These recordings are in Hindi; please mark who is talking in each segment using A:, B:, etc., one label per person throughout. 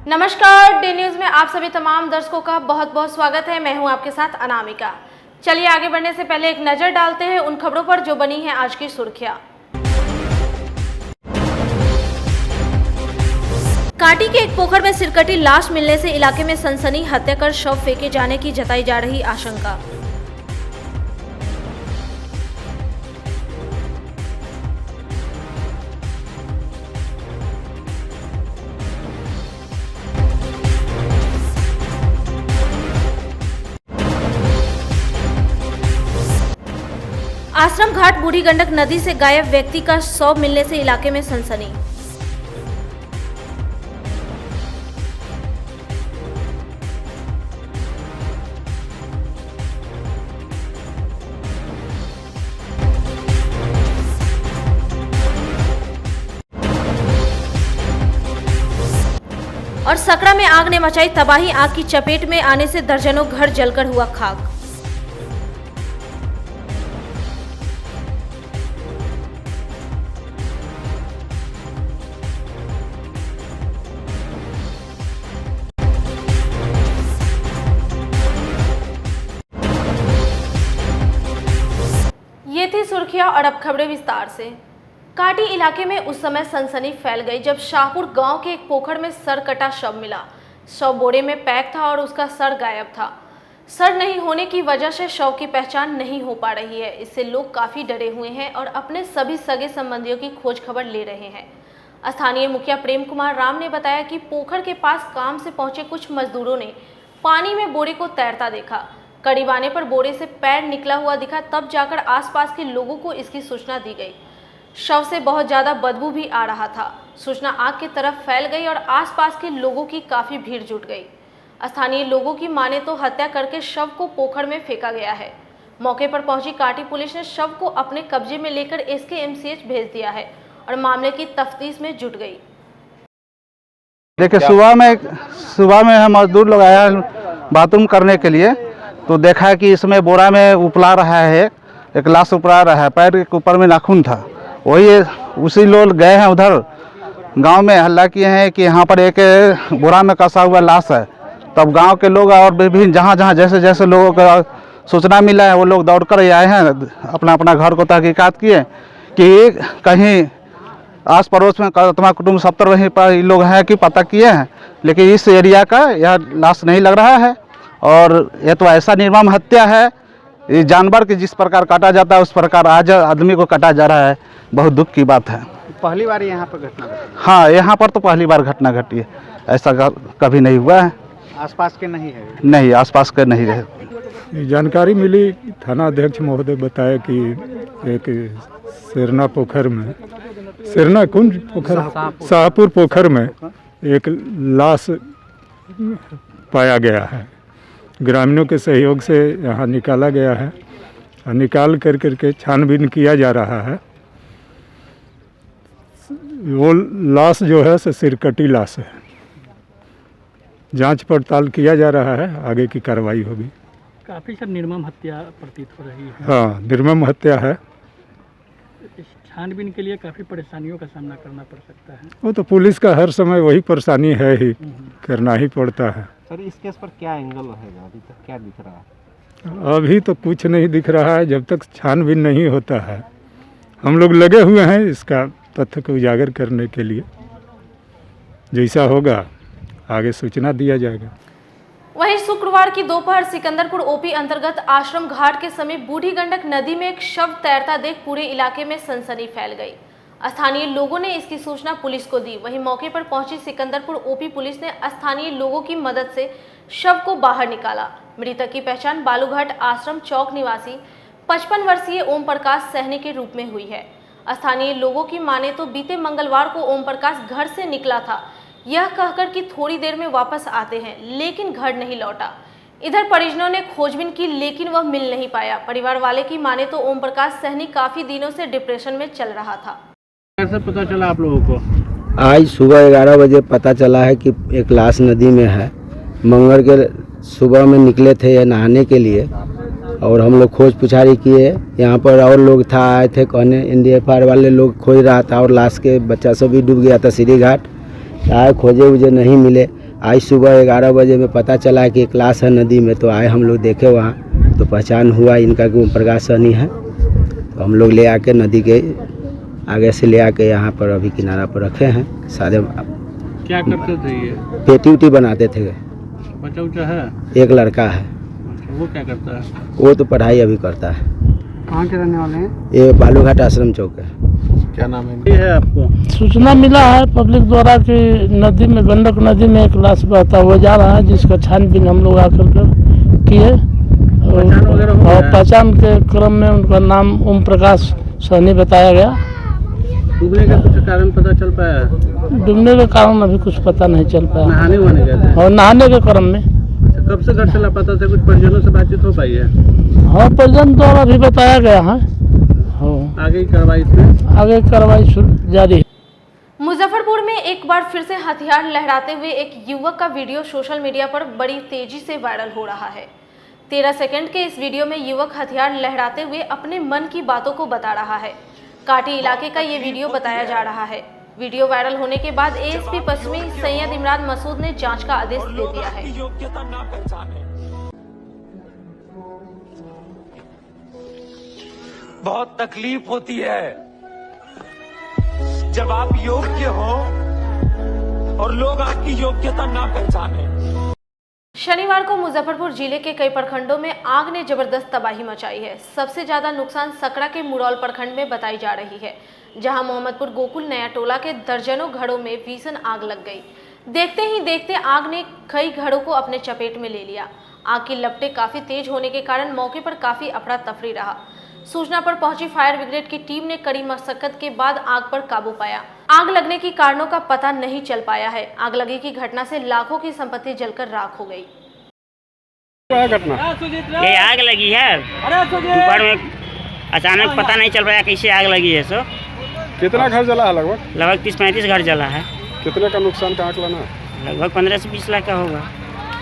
A: नमस्कार, डी न्यूज में आप सभी तमाम दर्शकों का बहुत बहुत स्वागत है। मैं हूं आपके साथ अनामिका। चलिए आगे बढ़ने से पहले एक नजर डालते हैं उन खबरों पर जो बनी है आज की सुर्खियां। काटी के एक पोखर में सिरकटी लाश मिलने से इलाके में सनसनी, हत्या कर शव फेंके जाने की जताई जा रही आशंका। आश्रम घाट बूढ़ी गंडक नदी से गायब व्यक्ति का शव मिलने से इलाके में सनसनी। और सकरा में आग ने मचाई तबाही, आग की चपेट में आने से दर्जनों घर जलकर हुआ खाक। ये थी सुर्खियां और अब खबरें विस्तार से। काटी इलाके में उस समय सनसनी फैल गई जब शाहपुर गांव के एक पोखर में सर कटा शव मिला। शव बोरे में पैक था और उसका सर गायब था। सर नहीं होने की वजह से शव की पहचान नहीं हो पा रही है। इससे लोग काफी डरे हुए हैं और अपने सभी सगे संबंधियों की खोज खबर ले रहे हैं। स्थानीय मुखिया प्रेम कुमार राम ने बताया कि पोखर के पास काम से पहुंचे कुछ मजदूरों ने पानी में बोरे को तैरता देखा। करीब आने पर बोरे से पैर निकला हुआ दिखा, तब जाकर आसपास के लोगों को इसकी सूचना दी गई। शव से बहुत ज्यादा बदबू भी आ रहा था। सूचना आग की तरफ फैल गई और आसपास के लोगों की काफी भीड़ जुट गई। स्थानीय लोगों की माने तो हत्या करके शव को पोखर में फेंका गया है। मौके पर पहुंची काटी पुलिस ने शव को अपने कब्जे में लेकर SKMCH भेज दिया है और मामले की तफ्तीश में जुट गई।
B: देखिए, सुबह में हम मजदूर लोग आया बाथरूम करने के लिए, तो देखा कि इसमें बोरा में उपला रहा है, एक लाश उपला रहा है, पैर के ऊपर में नाखून था। वही उसी लोग गए हैं उधर गांव में, हल्ला किए हैं कि यहाँ पर एक बोरा में कसा हुआ लाश है। तब गांव के लोग और विभिन्न जहाँ जैसे जैसे लोगों का सूचना मिला है वो लोग दौड़ कर आए हैं, अपना अपना घर को तहकीकात किए कि कहीं आस पड़ोस में तमाम कुटुंब सब तर वहीं पर लोग हैं कि पता किए हैं, लेकिन इस एरिया का यह लाश नहीं लग रहा है। और यह तो ऐसा निर्मम हत्या है, ये जानवर के जिस प्रकार काटा जाता है उस प्रकार आज आदमी को काटा जा रहा है। बहुत दुख की बात है।
C: पहली बार यहाँ पर घटना घटी?
B: हाँ, यहाँ पर तो पहली बार घटना घटी है, ऐसा कभी नहीं हुआ है।
C: आसपास के नहीं है?
B: नहीं, आसपास के नहीं रहे।
D: जानकारी मिली, थाना अध्यक्ष महोदय बताया कि एक सिरना पोखर में, सिरना कुंज पोखर, शाहपुर पोखर में एक लाश पाया गया है। ग्रामीणों के सहयोग से यहाँ निकाला गया है और निकाल करके छानबीन किया जा रहा है। वो लाश जो है से सिरकटी लाश है। जांच पड़ताल किया जा रहा है, आगे की कार्रवाई होगी।
E: काफ़ी सब निर्मम हत्या प्रतीत हो रही है।
D: हाँ, निर्मम हत्या है।
E: छानबीन के लिए काफ़ी परेशानियों का सामना करना पड़ सकता है।
D: वो तो पुलिस का हर समय वही परेशानी है ही, करना ही पड़ता है।
C: सर, इस केस पर क्या एंगल रहेगा? अभी तक क्या दिख रहा है?
D: अभी तो कुछ नहीं दिख रहा है, जब तक छानबीन नहीं होता है। हम लोग लगे हुए हैं इसका तथ्य को उजागर करने के लिए। जैसा होगा आगे सूचना दिया जाएगा।
A: वहीं शुक्रवार की दोपहर सिकंदरपुर OP अंतर्गत आश्रम घाट के समीप बूढ़ी गंडक नदी में एक शव तैरता देख पूरे इलाके में सनसनी फैल गई। स्थानीय लोगों ने इसकी सूचना पुलिस को दी। वहीं मौके पर पहुंची सिकंदरपुर OP पुलिस ने स्थानीय लोगों की मदद से शव को बाहर निकाला। मृतक की पहचान बालूघाट आश्रम चौक निवासी 55 वर्षीय ओम प्रकाश सहनी के रूप में हुई है। स्थानीय लोगों की माने तो बीते मंगलवार को ओम प्रकाश घर से निकला था, यह कहकर कि थोड़ी देर में वापस आते हैं, लेकिन घर नहीं लौटा। इधर परिजनों ने खोजबीन की लेकिन वह मिल नहीं पाया। परिवार वाले की माने तो ओम प्रकाश सहनी काफी दिनों से डिप्रेशन में चल रहा था।
E: कैसे पता चला आप लोगों को?
F: आज सुबह 11 बजे पता चला है कि एक लाश नदी में है। मंगल के सुबह में निकले थे नहाने के लिए और हम लोग खोज पुछारी किए। यहाँ पर और लोग था, आए थे कहने, NDFR वाले लोग खोज रहा था और लाश के बच्चा सब भी डूब गया था। सीढ़ी घाट आए, खोजे उजे नहीं मिले। आज सुबह 11 बजे में पता चला कि एक लाश है नदी में, तो आए हम लोग देखे वहाँ, तो पहचान हुआ इनका कि ओम प्रकाश सहनी है। तो हम लोग ले आके नदी के आगे से ले आके यहाँ पर अभी किनारा पर रखे हैं। सारे
E: क्या करते थे ये?
F: पेटी उटी बनाते थे।
E: बच्चा उच्चा है?
F: एक लड़का है,
E: वो क्या करता है?
F: वो तो पढ़ाई अभी करता है।
E: कहाँ के रहने वाले हैं?
F: ये बालूघाट आश्रम चौक है।
C: क्या नाम है?
E: ये है आपको?
G: सूचना मिला है पब्लिक द्वारा कि नदी में, गंडक नदी में एक लाश बहता हुआ जा रहा है, जिसका छानबीन हम लोग आकर कर किए और पहचान के क्रम में उनका नाम ओम प्रकाश सहनी बताया गया।
E: डूबने का कुछ कारण पता चल पाया?
G: डूबने के कारण अभी कुछ पता नहीं चल पाया।
E: नहाने वाने गए थे?
G: और नहाने के क्रम में।
E: अच्छा, कब से घर से लापता थे? कुछ परिजनों से बातचीत हो पाई है?
G: हाँ, परिजन द्वारा भी बताया गया है। हाँ,
E: आगे की कार्रवाई इसमें?
G: आगे कार्रवाई जारी है।
A: मुजफ्फरपुर में एक बार फिर से हथियार लहराते हुए एक युवक का वीडियो सोशल मीडिया पर बड़ी तेजी से वायरल हो रहा है। 13 सेकंड के इस वीडियो में युवक हथियार लहराते हुए अपने मन की बातों को बता रहा है। काटी इलाके का ये वीडियो बताया जा रहा है। वीडियो वायरल होने के बाद एएसपी पश्चिमी सैयद इमरान मसूद ने जांच का आदेश दे दिया है।
H: बहुत तकलीफ होती है जब आप योग्य हो और लोग आपकी योग्यता ना पहचाने।
A: शनिवार को मुजफ्फरपुर जिले के कई प्रखंडों में आग ने जबरदस्त तबाही मचाई है। सबसे ज्यादा नुकसान सकरा के मुरौल प्रखंड में बताई जा रही है, जहां मोहम्मदपुर गोकुल नया टोला के दर्जनों घरों में भीषण आग लग गई। देखते ही देखते आग ने कई घरों को अपने चपेट में ले लिया। आग की लपटें काफी तेज होने के कारण मौके पर काफी अफरा तफरी रहा। सूचना पर पहुंची फायर ब्रिगेड की टीम ने कड़ी मशक्कत के बाद आग पर काबू पाया। आग लगने के कारणों का पता नहीं चल पाया है। आग लगी की घटना से लाखों की संपत्ति जलकर राख हो गई।
I: ये आग लगी है ऊपर में, अचानक पता नहीं चल पाया कैसे आग लगी है। सो
D: कितना घर जला है? लगभग
I: 30-35 घर जला है।
D: कितने का नुकसान का आंकलन है?
I: लगभग 15 से 20 लाख का होगा।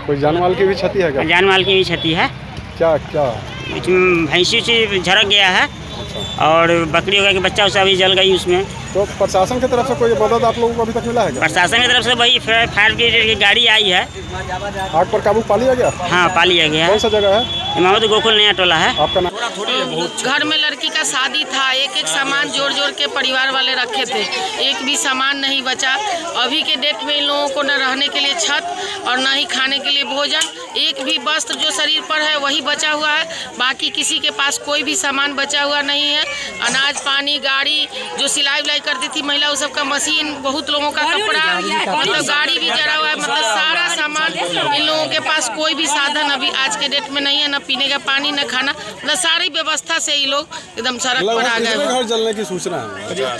D: कोई जान माल की भी क्षति है क्या?
I: जान माल की भी क्षति है।
D: क्या क्या?
I: इसमें भैंसी से झड़क गया है और बकरी वगैरह के बच्चा उसा भी जल गई उसमें।
D: तो प्रशासन की तरफ से कोई मदद आप लोगों को अभी तक मिला है क्या?
I: प्रशासन की तरफ से वही फायर ब्रिगेड की गाड़ी आई है।
D: आग पर काबू पा लिया गया?
I: हाँ, पा लिया गया।
D: कौन सा जगह है?
I: मोहम्मदपुर गोकुल नया टोला है।
D: आपका नाम?
J: घर में लड़की का शादी था, एक एक सामान जोड़ जोड़ के परिवार वाले रखे थे, एक भी सामान नहीं बचा। अभी के डेट में इन लोगों को न रहने के लिए छत और न ही खाने के लिए भोजन, एक भी वस्त्र जो शरीर पर है वही बचा हुआ है। बाकी किसी के पास कोई भी सामान बचा हुआ नहीं है। अनाज पानी, गाड़ी जो सिलाई उलाई करती थी महिला, उस सब का मशीन, बहुत लोगों का कपड़ा, मतलब गाड़ी भी जरा हुआ है। मतलब सारा सामान इन लोगों के पास कोई भी साधन अभी आज के डेट में नहीं है, न पीने का पानी न खाना। मतलब सारी व्यवस्था से ये लोग एकदम सड़क पर आ गए।
D: घर जलने की सूचना है?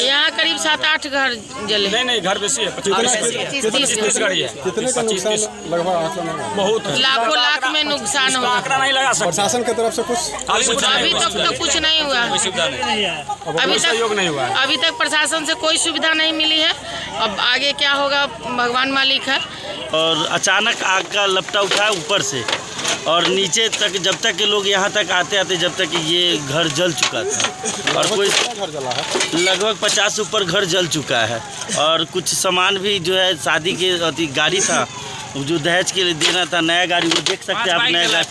J: यहाँ करीब 7-8 घर जले।
H: नहीं, घर बेसी है, 25-30 गाड़ी है।
D: कितने का नुकसान लगभग आंकलन है?
H: बहुत
J: लाखों लाख में नुकसान हुआ।
H: आंकड़ा नहीं लगा सकते।
D: प्रशासन की तरफ से कुछ
J: अभी तक तो कुछ नहीं हुआ। अभी तक प्रशासन से कोई सुविधा नहीं मिली है। अब आगे क्या होगा भगवान मालिक है।
K: और अचानक आग का लपटा उठा ऊपर से और नीचे तक, जब तक के लोग यहाँ तक आते आते जब तक ये घर जल चुका था। और कोई
D: घर जला है?
K: लगभग 50 ऊपर घर जल चुका है। और कुछ सामान भी जो है शादी के गाड़ी था जो दहेज के लिए देना था, नया गाड़ी, वो देख सकते हैं आप, नया गाड़ी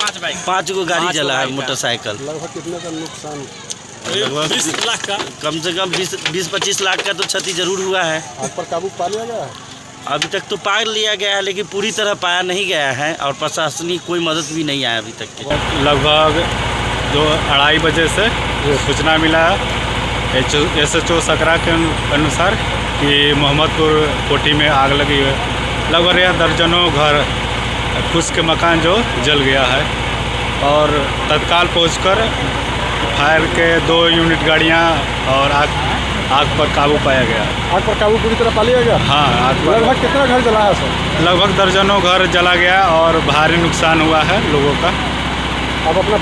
K: 5 गो गाड़ी जला है, मोटरसाइकिल।
D: लगभग कितने का नुकसान?
K: लगभग 20 लाख का, कम से कम 20-25 लाख का तो क्षति जरूर हुआ है।
D: आग पर काबू पा लिया गया है?
K: अभी तक तो पा लिया गया है, लेकिन पूरी तरह पाया नहीं गया है और प्रशासनिक कोई मदद भी नहीं आया अभी तक के।
L: लगभग 2-2:30 बजे से सूचना मिला है SHO सकरा के अनुसार कि मोहम्मदपुर कोठी में आग लगी है। लगभग यह दर्जनों घर, फूस के मकान जो जल गया है और तत्काल पहुंचकर फायर के 2 यूनिट गाड़ियां और आग पर काबू पाया गया।
D: आग पर काबू पूरी तरह पा लिया गया?
L: हाँ, आग पर।
D: लगभग कितना घर जला है सर?
L: लगभग दर्जनों घर जला गया और भारी नुकसान हुआ है लोगों का।
D: आप अपना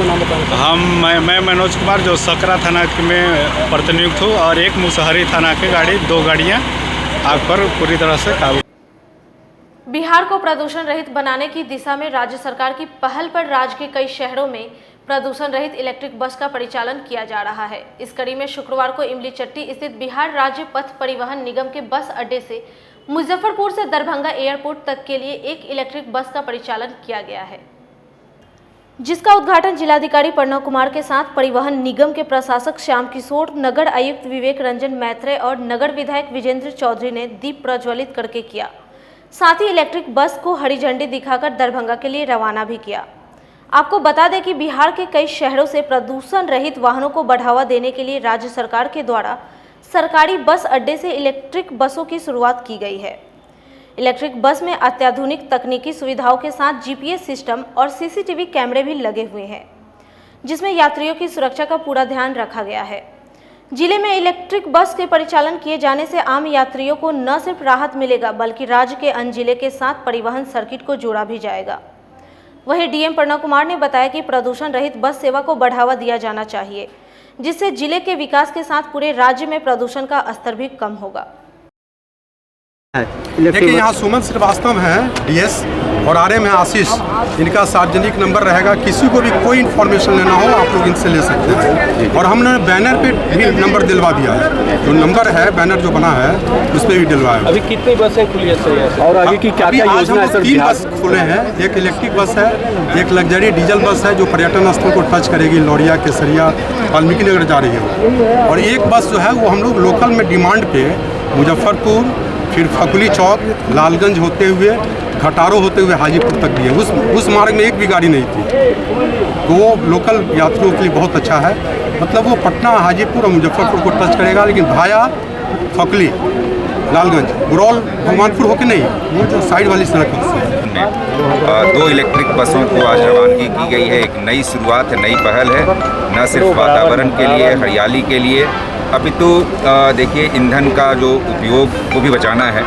D: नाम बताएं।
L: मैं मनोज कुमार, जो सकरा थाना में प्रतिनियुक्त हूँ, और एक मुसहरी थाना की गाड़ी, 2 गाड़ियाँ आग पर पूरी तरह से काबू।
A: बिहार को प्रदूषण रहित बनाने की दिशा में राज्य सरकार की पहल पर राज्य के कई शहरों में प्रदूषण रहित इलेक्ट्रिक बस का परिचालन किया जा रहा है। इस कड़ी में शुक्रवार को इमली चट्टी स्थित बिहार राज्य पथ परिवहन निगम के बस अड्डे से मुजफ्फरपुर से दरभंगा एयरपोर्ट तक के लिए एक इलेक्ट्रिक बस का परिचालन किया गया है, जिसका उद्घाटन जिलाधिकारी प्रणव कुमार के साथ परिवहन निगम के प्रशासक श्याम किशोर, नगर आयुक्त विवेक रंजन मैत्रेय और नगर विधायक विजेंद्र चौधरी ने दीप प्रज्वलित करके किया। साथ ही इलेक्ट्रिक बस को हरी झंडी दिखाकर दरभंगा के लिए रवाना भी किया। आपको बता दें कि बिहार के कई शहरों से प्रदूषण रहित वाहनों को बढ़ावा देने के लिए राज्य सरकार के द्वारा सरकारी बस अड्डे से इलेक्ट्रिक बसों की शुरुआत की गई है। इलेक्ट्रिक बस में अत्याधुनिक तकनीकी सुविधाओं के साथ जीपीएस सिस्टम और सीसीटीवी कैमरे भी लगे हुए हैं, जिसमें यात्रियों की सुरक्षा का पूरा ध्यान रखा गया है। जिले में इलेक्ट्रिक बस के परिचालन किए जाने से आम यात्रियों को न सिर्फ राहत मिलेगा, बल्कि राज्य के अन्य जिले के साथ परिवहन सर्किट को जोड़ा भी जाएगा। वहीं डीएम प्रणव कुमार ने बताया कि प्रदूषण रहित बस सेवा को बढ़ावा दिया जाना चाहिए, जिससे जिले के विकास के साथ पूरे राज्य में प्रदूषण का स्तर भी कम होगा।
M: देखिए, यहाँ सुमन श्रीवास्तव हैं डीएस और आरएम है आशीष। इनका सार्वजनिक नंबर रहेगा, किसी को भी कोई इन्फॉर्मेशन लेना हो आप लोग इनसे ले सकते हैं। और हमने बैनर पे भी नंबर दिलवा दिया है, जो नंबर है बैनर जो बना है उस पर भी दिलवाया।
E: अभी कितनी बसें खुली है सर और आगे की क्या क्या योजना है सर?
M: 3 बस खुले हैं, एक इलेक्ट्रिक बस है, एक लग्जरी डीजल बस है जो पर्यटन स्थल को टच करेगी, लौरिया, केसरिया, वाल्मीकि नगर जा रही है। और एक बस जो है वो हम लोग लोकल में डिमांड पे मुजफ्फरपुर, फिर फकुली चौक, लालगंज होते हुए, घटारो होते हुए हाजीपुर तक भी है। उस मार्ग में एक भी गाड़ी नहीं थी, तो वो लोकल यात्रियों के लिए बहुत अच्छा है। मतलब वो पटना, हाजीपुर और मुजफ्फरपुर को टच करेगा, लेकिन भाया फकुली, लालगंज, गुरौल, भगवानपुर होके नहीं, वो जो साइड वाली सड़क है।
N: 2 इलेक्ट्रिक बसों को आज रवानगी की गई है। एक नई शुरुआत है, नई पहल है, न सिर्फ वातावरण के लिए, हरियाली के लिए, अपितु देखिए ईंधन का जो उपयोग को भी बचाना है।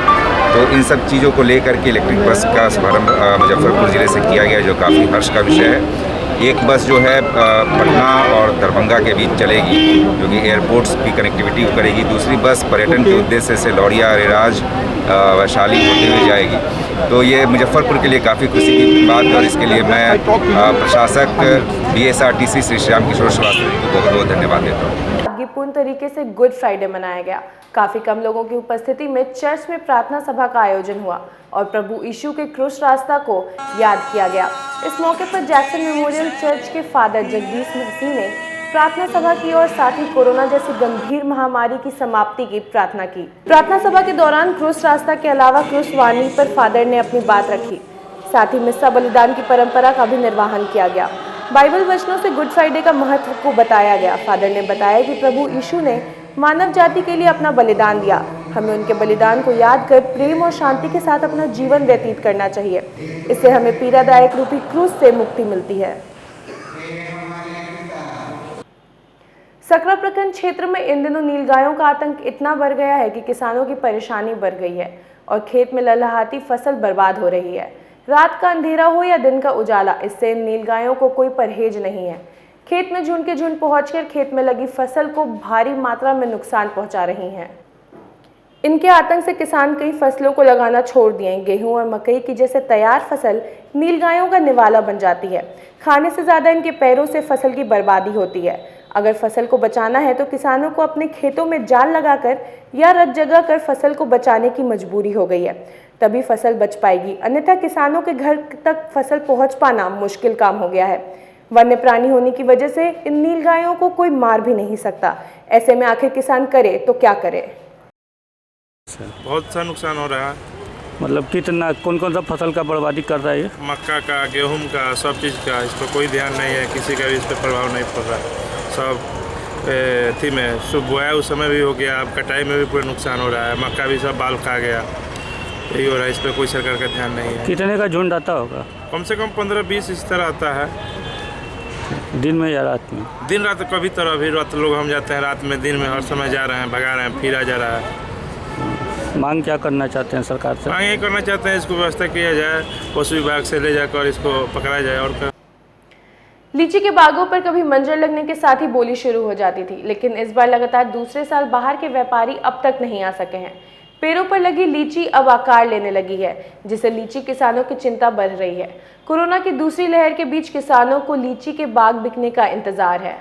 N: तो इन सब चीज़ों को लेकर के इलेक्ट्रिक बस का शुभारंभ मुजफ्फरपुर ज़िले से किया गया, जो काफ़ी हर्ष का विषय है। एक बस जो है पटना और दरभंगा के बीच चलेगी, जो कि एयरपोर्ट्स की कनेक्टिविटी को करेगी। दूसरी बस पर्यटन के उद्देश्य से लौरिया, अरेराज, वैशाली होते हुए जाएगी। तो ये मुजफ्फरपुर के लिए काफ़ी खुशी की बात है और इसके लिए मैं प्रशासक BSRTC श्री श्याम किशोर श्रीवास्तव जी को बहुत बहुत धन्यवाद देता हूँ।
O: पूर्ण तरीके से गुड फ्राइडे मनाया गया। काफी कम लोगों की उपस्थिति में चर्च में प्रार्थना सभा का आयोजन हुआ और प्रभु यीशु के क्रूस रास्ता को याद किया गया। इस मौके पर जैक्सन मेमोरियल चर्च के फादर जगदीश मसीह ने प्रार्थना सभा की और साथ ही कोरोना जैसी गंभीर महामारी की समाप्ति की प्रार्थना की। प्रार्थना सभा के दौरान क्रूस रास्ता के अलावा क्रूस वाणी पर फादर ने अपनी बात रखी। साथ ही मिस्सा बलिदान की परंपरा का भी निर्वहन किया गया। बाइबल वचनों से गुड फ्राइडे का महत्व को बताया गया। फादर ने बताया कि प्रभु यीशु ने मानव जाति के लिए अपना बलिदान दिया। हमें उनके बलिदान को याद कर प्रेम और शांति के साथ अपना जीवन व्यतीत करना चाहिए। इससे हमें पीड़ादायक रूपी क्रूस से मुक्ति मिलती है। सकरा प्रखंड क्षेत्र में इन दिनों नीलगायों का आतंक इतना बढ़ गया है कि किसानों की परेशानी बढ़ गई है और खेत में ललहाती फसल बर्बाद हो रही है। रात का अंधेरा हो या दिन का उजाला, इससे इन नीलगायों को कोई परहेज नहीं है। खेत में झुंड के झुंड पहुंचकर खेत में लगी फसल को भारी मात्रा में नुकसान पहुंचा रही हैं। इनके आतंक से किसान कई फसलों को लगाना छोड़ दिए। गेहूं और मकई की जैसे तैयार फसल नीलगायों का निवाला बन जाती है। खाने से ज़्यादा इनके पैरों से फसल की बर्बादी होती है। अगर फसल को बचाना है तो किसानों को अपने खेतों में जाल लगाकर या रत जगा कर फसल को बचाने की मजबूरी हो गई है, तभी फसल बच पाएगी। अन्यथा किसानों के घर तक फसल पहुंच पाना मुश्किल काम हो गया है। वन्य प्राणी होने की वजह से इन नीलगायों को कोई मार भी नहीं सकता। ऐसे में आखिर किसान करे तो क्या करे।
P: बहुत सा नुकसान हो रहा है।
Q: मतलब कितना कौन कौन सा फसल का बर्बादी कर रहा है?
P: मक्का का, गेहूं का, सब चीज़ का। इस पर कोई ध्यान नहीं है, किसी का भी इस पर प्रभाव नहीं पड़ रहा। सब थी में सुबह बोया उस समय भी हो गया, अब कटाई में भी पूरा नुकसान हो रहा है। मक्का भी सब बाल खा गया, यही हो रहा है। इस पर कोई सरकार का ध्यान नहीं है।
Q: कितने का झुंड आता होगा?
P: कम से कम 15-20 इस तरह आता है।
Q: दिन में या रात में?
P: दिन रात कभी तरह भी रात लोग हम जाते हैं, रात में दिन में हर समय जा रहे हैं, भगा रहे हैं, फिरा जा रहा है।
Q: मांग क्या करना चाहते हैं सरकार से?
P: मांग ये करना चाहते हैं इसको व्यवस्था किया जाए, पशु विभाग से ले जाकर इसको पकड़ा जाए। और क्या।
O: लीची के बागों पर कभी मंजर लगने के साथ ही बोली शुरू हो जाती थी, लेकिन इस बार लगातार दूसरे साल बाहर के व्यापारी अब तक नहीं आ सके हैं। पेड़ों पर लगी लीची अब आकार लेने लगी है, जिससे लीची किसानों की चिंता बढ़ रही है। कोरोना की दूसरी लहर के बीच किसानों को लीची के बाग बिकने का इंतजार है।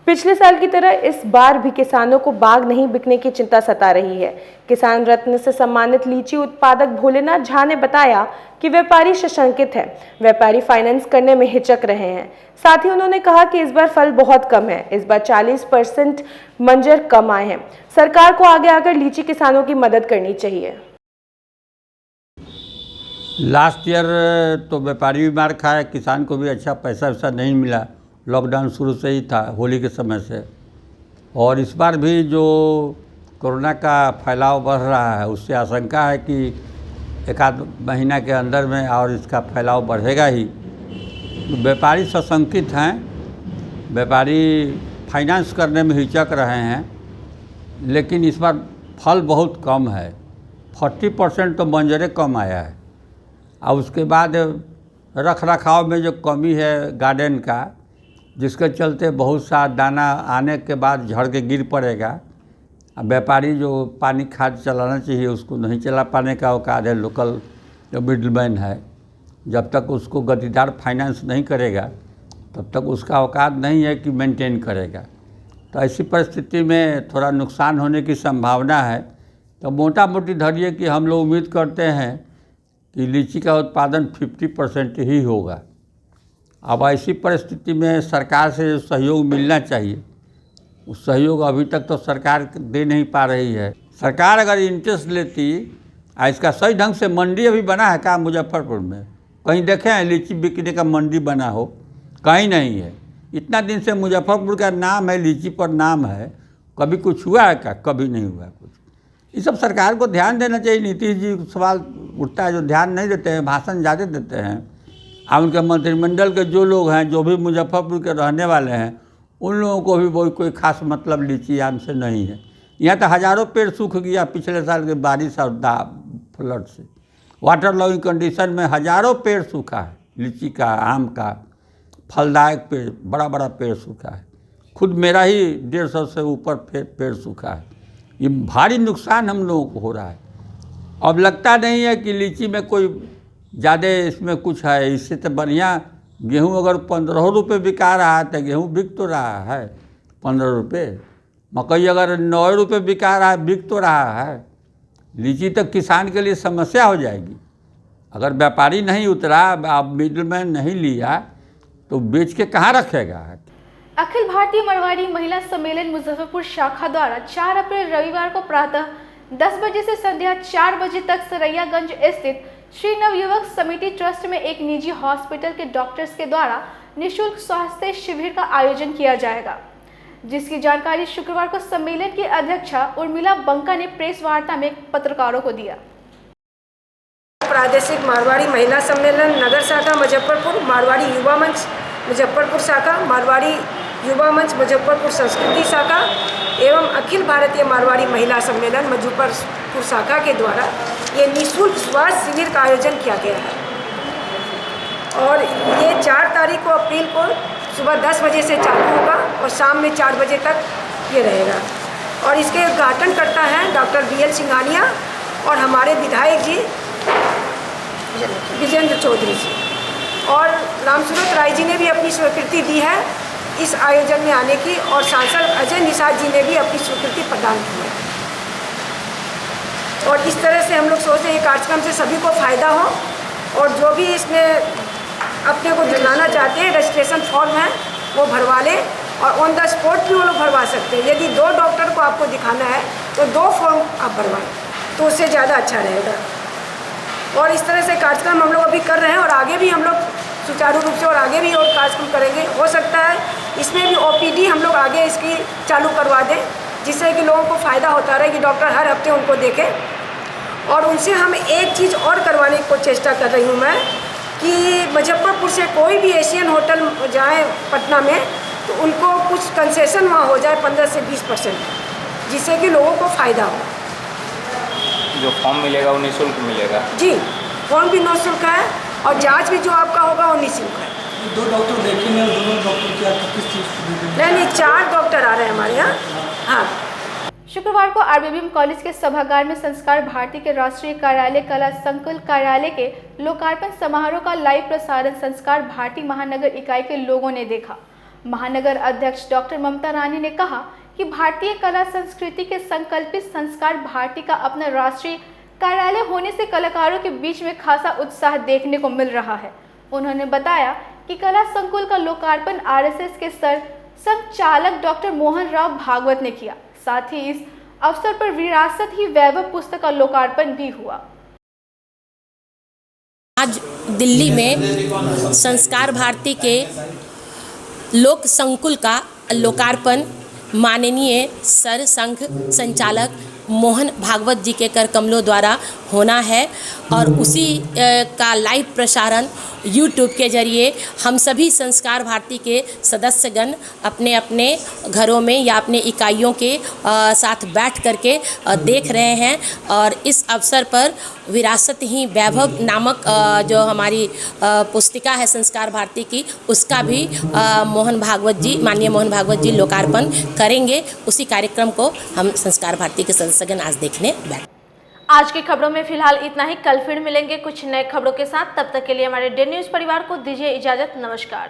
O: पिछले साल की तरह इस बार भी किसानों को बाग नहीं बिकने की चिंता सता रही है। किसान रत्न से सम्मानित लीची उत्पादक भोलेनाथ झा ने बताया कि व्यापारी सशंकित है, व्यापारी फाइनेंस करने में हिचक रहे हैं। साथ ही उन्होंने कहा कि इस बार फल बहुत कम है, इस बार 40% मंजर कम आए हैं। सरकार को आगे आकर लीची किसानों की मदद करनी चाहिए।
R: लास्ट ईयर तो व्यापारी भी मार खाया, किसान को भी अच्छा पैसा वैसा नहीं मिला, लॉकडाउन शुरू से ही था होली के समय से। और इस बार भी जो कोरोना का फैलाव बढ़ रहा है उससे आशंका है कि एक आध महीना के अंदर में और इसका फैलाव बढ़ेगा ही। व्यापारी सशंकित हैं, व्यापारी फाइनेंस करने में हिचक रहे हैं, लेकिन इस बार फल बहुत कम है, 40% तो मंजरे कम आया है। और उसके बाद रख रखाव में जो कमी है गार्डन का, जिसके चलते बहुत सा दाना आने के बाद झड़ के गिर पड़ेगा। अब व्यापारी जो पानी खाद चलाना चाहिए उसको नहीं चला पाने का औकात है। लोकल जो मिडलमैन है, जब तक उसको गतिदार फाइनेंस नहीं करेगा तब तक उसका औकात नहीं है कि मेंटेन करेगा। तो ऐसी परिस्थिति में थोड़ा नुकसान होने की संभावना है। तो मोटा मोटी धरिए कि हम लोग उम्मीद करते हैं कि लीची का उत्पादन 50% ही होगा। अब ऐसी परिस्थिति में सरकार से सहयोग मिलना चाहिए, उस सहयोग अभी तक तो सरकार दे नहीं पा रही है। सरकार अगर इंटरेस्ट लेती, इसका सही ढंग से मंडी अभी बना है क्या मुजफ्फरपुर में? कहीं देखे हैं लीची बिकने का मंडी बना हो? कहीं नहीं है। इतना दिन से मुजफ्फरपुर का नाम है, लीची पर नाम है, कभी कुछ हुआ है क्या? कभी नहीं हुआ कुछ। ये सब सरकार को ध्यान देना चाहिए। नीतीश जी सवाल उठता है जो ध्यान नहीं देते हैं, भाषण ज़्यादा देते हैं। और उनके मंत्रिमंडल के जो लोग हैं, जो भी मुजफ्फरपुर के रहने वाले हैं, उन लोगों को भी कोई खास मतलब लीची आम से नहीं है। यहाँ तो हज़ारों पेड़ सूख गया पिछले साल के बारिश और फ्लड से। वाटर लॉगिंग कंडीशन में हज़ारों पेड़ सूखा है, लीची का, आम का, फलदायक पेड़, बड़ा बड़ा पेड़ सूखा है। खुद मेरा ही 150 से ऊपर पेड़ सूखा है। ये भारी नुकसान हम लोगों को हो रहा है। अब लगता नहीं है कि लीची में कोई ज़्यादा इसमें कुछ है। इससे तो बढ़िया गेहूँ अगर 15 रुपये बिका रहा है तो गेहूँ बिक तो रहा है 15 रुपये। मकई अगर 9 रुपये बिका रहा है, बिक तो रहा है। लीची तक किसान के लिए समस्या हो जाएगी। अगर व्यापारी नहीं उतरा, आप मिडलमैन नहीं लिया तो बेच के कहाँ रखेगा?
A: अखिल भारतीय मारवाड़ी महिला सम्मेलन मुजफ्फरपुर शाखा द्वारा 4 अप्रैल रविवार को प्रातः 10 बजे से संध्या 4 बजे तक सरैयागंज स्थित श्री नवयुवक समिति ट्रस्ट में एक निजी हॉस्पिटल के डॉक्टर्स के द्वारा निःशुल्क स्वास्थ्य शिविर का आयोजन किया जाएगा, जिसकी जानकारी शुक्रवार को सम्मेलन की अध्यक्षा उर्मिला बंका ने प्रेस वार्ता में पत्रकारों को दिया।
S: प्रादेशिक मारवाड़ी महिला सम्मेलन नगर शाखा मुजफ्फरपुर, मारवाड़ी युवा मंच मुजफ्फरपुर शाखा, मारवाड़ी युवा मंच मुजफ्फरपुर संस्कृति शाखा एवं अखिल भारतीय मारवाड़ी महिला सम्मेलन मुजफ्फरपुर शाखा के द्वारा ये निःशुल्क स्वास्थ्य शिविर का आयोजन किया गया है। और ये 4 तारीख को अप्रैल को सुबह 10 बजे से चालू होगा और शाम में 4 बजे तक ये रहेगा। और इसके उद्घाटन करता है डॉक्टर BL सिंघानिया और हमारे विधायक जी विजेंद्र चौधरी जी, और रामसूरत राय जी ने भी अपनी स्वीकृति दी है इस आयोजन में आने की, और सांसद अजय निषाद जी ने भी अपनी स्वीकृति प्रदान की है। और इस तरह से हम लोग सोच रहे हैं कार्यक्रम से सभी को फ़ायदा हो, और जो भी इसमें अपने को दिखलाना चाहते हैं रजिस्ट्रेशन फॉर्म है वो भरवा लें, और ऑन द स्पॉट भी वो लोग भरवा सकते हैं। यदि 2 डॉक्टर को आपको दिखाना है तो 2 फॉर्म आप भरवाएं, तो उससे ज़्यादा अच्छा रहेगा। और इस तरह से कार्यक्रम हम लोग अभी कर रहे हैं और आगे भी हम लोग सुचारू रूप से और आगे भी और कार्यक्रम करेंगे। हो सकता है इसमें भी OPD हम लोग आगे इसकी चालू करवा दें, जिससे कि लोगों को फ़ायदा होता रहे कि डॉक्टर हर हफ्ते उनको देखें। और उनसे हम एक चीज़ और करवाने की चेष्टा कर रही हूँ मैं, कि मुजफ्फरपुर से कोई भी एशियन होटल जाए पटना में तो उनको कुछ कंसेशन वहाँ हो जाए 15 से 20%, जिससे कि लोगों को फ़ायदा हो।
T: जो फॉर्म मिलेगा वो निःशुल्क मिलेगा?
S: जी, फॉर्म भी निःशुल्क है और जांच भी जो आपका होगा वो निःशुल्क है।
U: 2 डॉक्टर देखेंगे, दोनों डॉक्टर क्या किस चीज़?
S: नहीं, 4 डॉक्टर आ रहे हैं हमारे यहाँ। हाँ,
A: शुक्रवार को RBBM कॉलेज के सभागार में संस्कार भारती के राष्ट्रीय कार्यालय कला संकुल कार्यालय के लोकार्पण समारोह का लाइव प्रसारण संस्कार भारती महानगर इकाई के लोगों ने देखा। महानगर अध्यक्ष डॉक्टर ममता रानी ने कहा कि भारतीय कला संस्कृति के संकल्पित संस्कार भारती का अपना राष्ट्रीय कार्यालय होने से कलाकारों के बीच में खासा उत्साह देखने को मिल रहा है। उन्होंने बताया कि कला संकुल का लोकार्पण आरएसएस के संचालक डॉक्टर मोहन राव भागवत ने किया। साथ ही इस अवसर पर विरासत ही वैभव पुस्तक का लोकार्पण भी हुआ।
B: आज दिल्ली में संस्कार भारती के लोक संकुल का लोकार्पण माननीय सर संघ संचालक मोहन भागवत जी के कर कमलों द्वारा होना है और उसी का लाइव प्रसारण यूट्यूब के जरिए हम सभी संस्कार भारती के सदस्यगण अपने अपने घरों में या अपने इकाइयों के साथ बैठ करके देख रहे हैं। और इस अवसर पर विरासत ही वैभव नामक जो हमारी पुस्तिका है संस्कार भारती की, उसका भी माननीय मोहन भागवत जी लोकार्पण करेंगे। उसी कार्यक्रम को हम संस्कार भारती के सदस्यगण आज देखने बैठे।
A: आज की खबरों में फिलहाल इतना ही। कल फिर मिलेंगे कुछ नए खबरों के साथ। तब तक के लिए हमारे डे न्यूज़ परिवार को दीजिए इजाजत। नमस्कार।